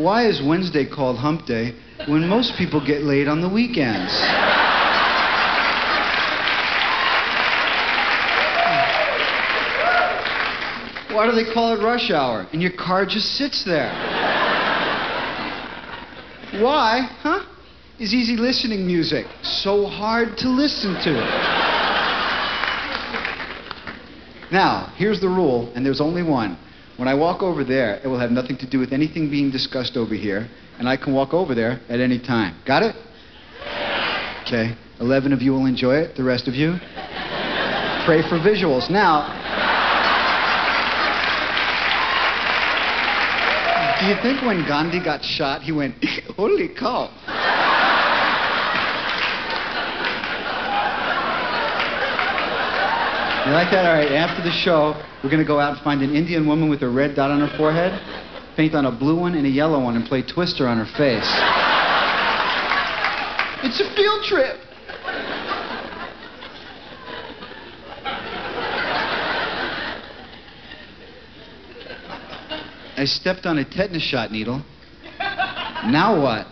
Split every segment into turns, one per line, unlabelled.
Why is Wednesday called hump day when most people get laid on the weekends? Why do they call it rush hour and your car just sits there? Why, is easy listening music so hard to listen to? Now, here's the rule, and there's only one. When I walk over there, it will have nothing to do with anything being discussed over here, and I can walk over there at any time. Got it? Okay. 11 of you will enjoy it. The rest of you? Pray for visuals. Now, do you think when Gandhi got shot, he went, holy cow? You like that? All right, after the show, we're going to go out and find an Indian woman with a red dot on her forehead, paint on a blue one and a yellow one, and play Twister on her face. It's a field trip. I stepped on a tetanus shot needle. Now what?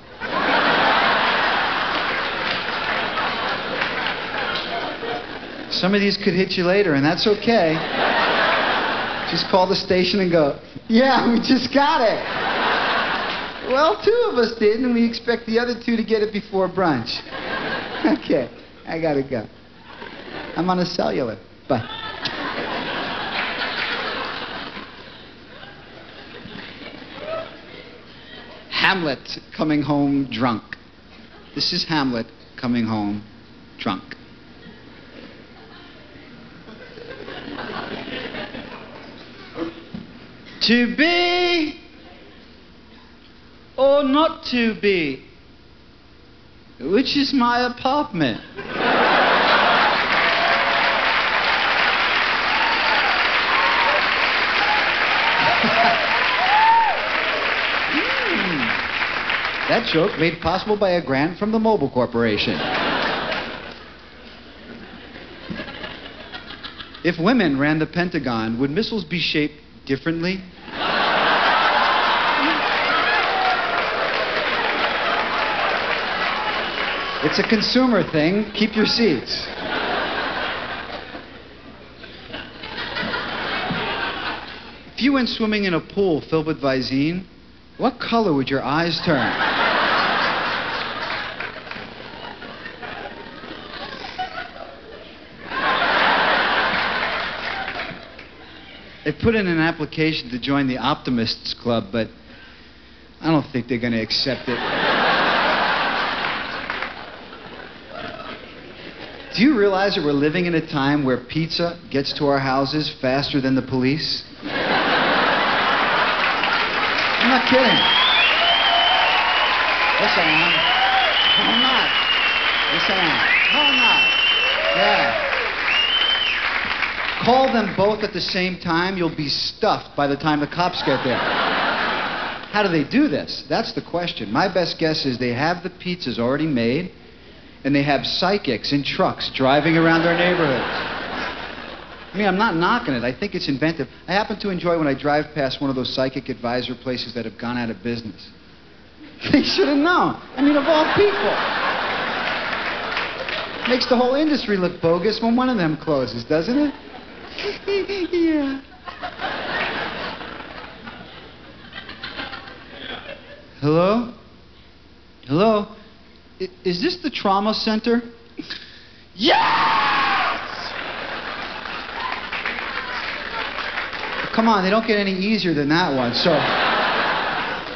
Some of these could hit you later, and that's okay. Just call the station and go, yeah, we just got it. Well, 2 of us did, and we expect the other 2 to get it before brunch. Okay, I gotta go. I'm on a cellular. Bye. Hamlet coming home drunk. This is Hamlet coming home drunk. To be or not to be? Which is my apartment? That joke made possible by a grant from the Mobile Corporation. If women ran the Pentagon, would missiles be shaped differently? It's a consumer thing. Keep your seats. If you went swimming in a pool filled with Visine, what color would your eyes turn? They put in an application to join the Optimists Club, but I don't think they're going to accept it. Do you realize that we're living in a time where pizza gets to our houses faster than the police? I'm not kidding. Yes, I am. No, I'm not. Yes, I am. No, I'm not. Yeah. Call them both at the same time, you'll be stuffed by the time the cops get there. How do they do this? That's the question. My best guess is they have the pizzas already made, and they have psychics in trucks driving around their neighborhoods. I mean, I'm not knocking it. I think it's inventive. I happen to enjoy when I drive past one of those psychic advisor places that have gone out of business. They should have known. I mean, of all people. Makes the whole industry look bogus when one of them closes, doesn't it? Yeah. Hello? Hello? Is this the trauma center? Yes! Come on, they don't get any easier than that one. So,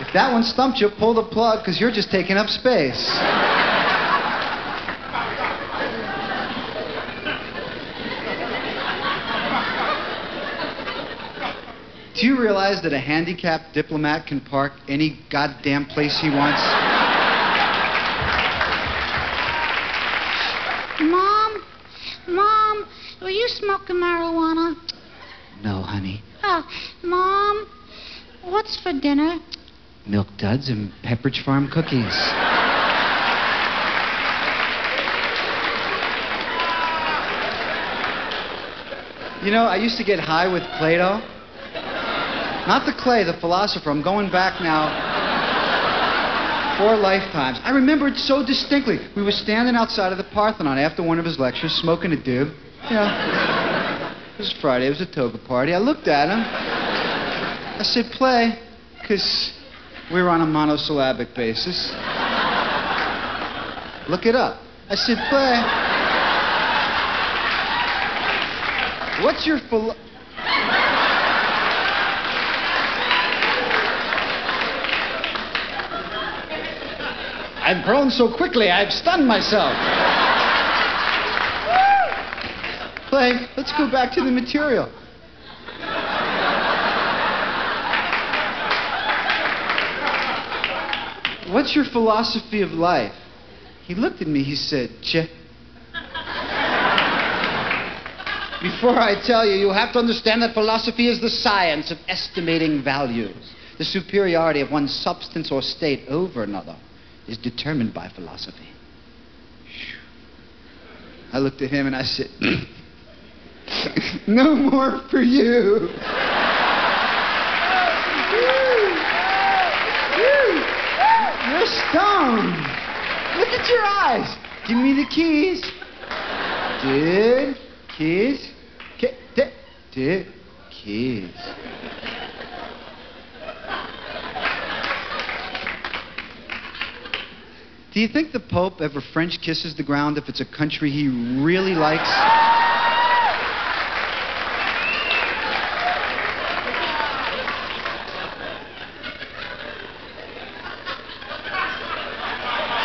if that one stumped you, pull the plug, because you're just taking up space. Do you realize that a handicapped diplomat can park any goddamn place he wants?
Mom, were you smoking marijuana?
No, honey.
Oh, Mom, what's for dinner?
Milk duds and Pepperidge Farm cookies. You know, I used to get high with Plato. Not the clay, the philosopher. I'm going back now. 4 lifetimes. I remember it so distinctly. We were standing outside of the Parthenon after one of his lectures, smoking a dib. You know, it was Friday, it was a toga party. I looked at him. I said, play, because we were on a monosyllabic basis. Look it up. I said, play. What's your I've grown so quickly, I've stunned myself. Play, let's go back to the material. What's your philosophy of life? He looked at me, he said, Che. Before I tell you, you have to understand that philosophy is the science of estimating values. The superiority of one substance or state over another is determined by philosophy. I looked at him and I said, no more for you. You're stoned. Look at your eyes. Give me the keys. Dude, keys. Dude, keys. Do you think the Pope ever French kisses the ground if it's a country he really likes?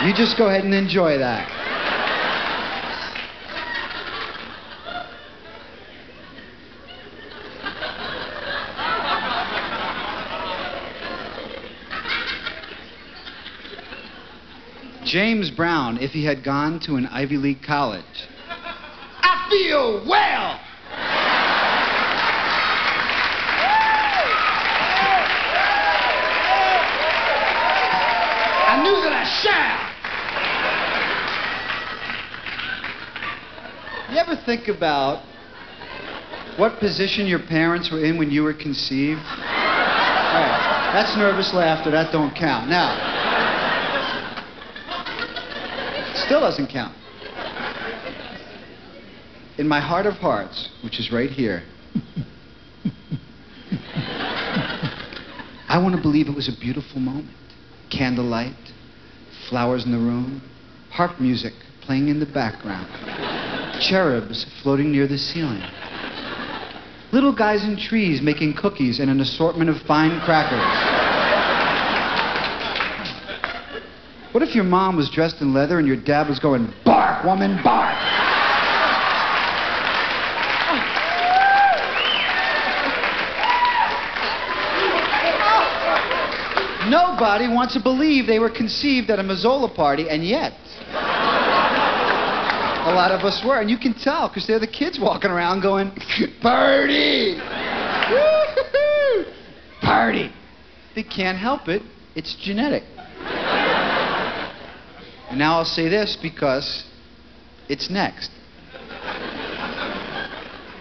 You just go ahead and enjoy that. James Brown, if he had gone to an Ivy League college. I feel well! I knew that I shall! You ever think about what position your parents were in when you were conceived? All right, that's nervous laughter, that don't count. Now, still doesn't count. In my heart of hearts, which is right here, I want to believe it was a beautiful moment. Candlelight, flowers in the room, harp music playing in the background, cherubs floating near the ceiling, little guys in trees making cookies and an assortment of fine crackers. What if your mom was dressed in leather and your dad was going, bark, woman, bark? Nobody wants to believe they were conceived at a Mazzola party, and yet a lot of us were. And you can tell, because they're the kids walking around going, party! Woo-hoo-hoo! Party! They can't help it. It's genetic. And now I'll say this because it's next.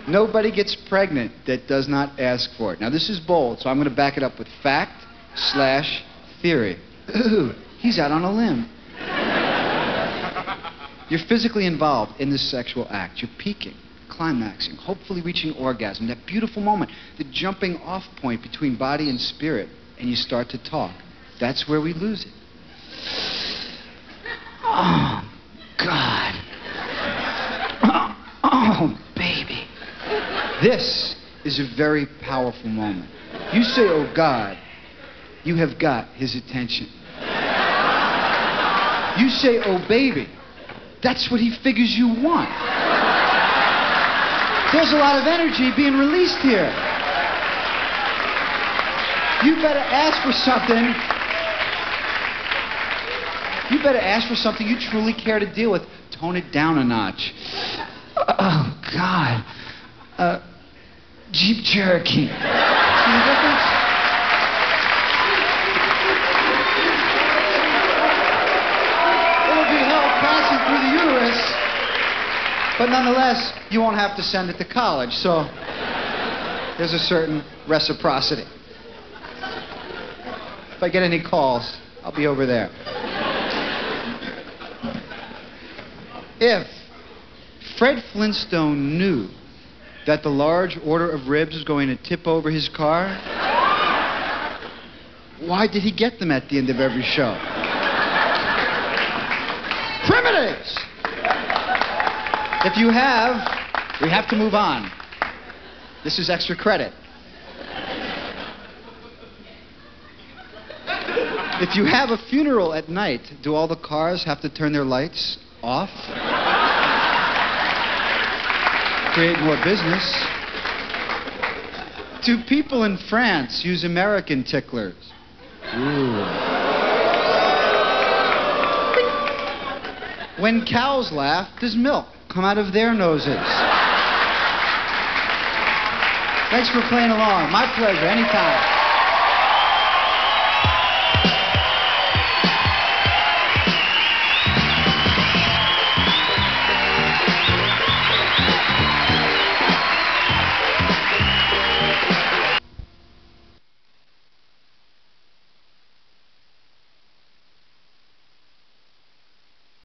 Nobody gets pregnant that does not ask for it. Now this is bold, so I'm going to back it up with fact/theory. Ooh, he's out on a limb. You're physically involved in this sexual act. You're peaking, climaxing, hopefully reaching orgasm, that beautiful moment, the jumping off point between body and spirit, and you start to talk. That's where we lose it. Oh, God. Oh, baby. This is a very powerful moment. You say, oh, God, you have got his attention. You say, oh, baby, that's what he figures you want. There's a lot of energy being released here. You better ask for something. You better ask for something you truly care to deal with. Tone it down a notch. Oh, God. Jeep Cherokee. See the difference? It'll be held passing through the uterus, but nonetheless, you won't have to send it to college, so there's a certain reciprocity. If I get any calls, I'll be over there. If Fred Flintstone knew that the large order of ribs was going to tip over his car, why did he get them at the end of every show? Primitives! If you have, we have to move on. This is extra credit. If you have a funeral at night, do all the cars have to turn their lights off? Create more business. Do people in France use American ticklers? Ooh. When cows laugh, does milk come out of their noses? Thanks for playing along. My pleasure. Anytime.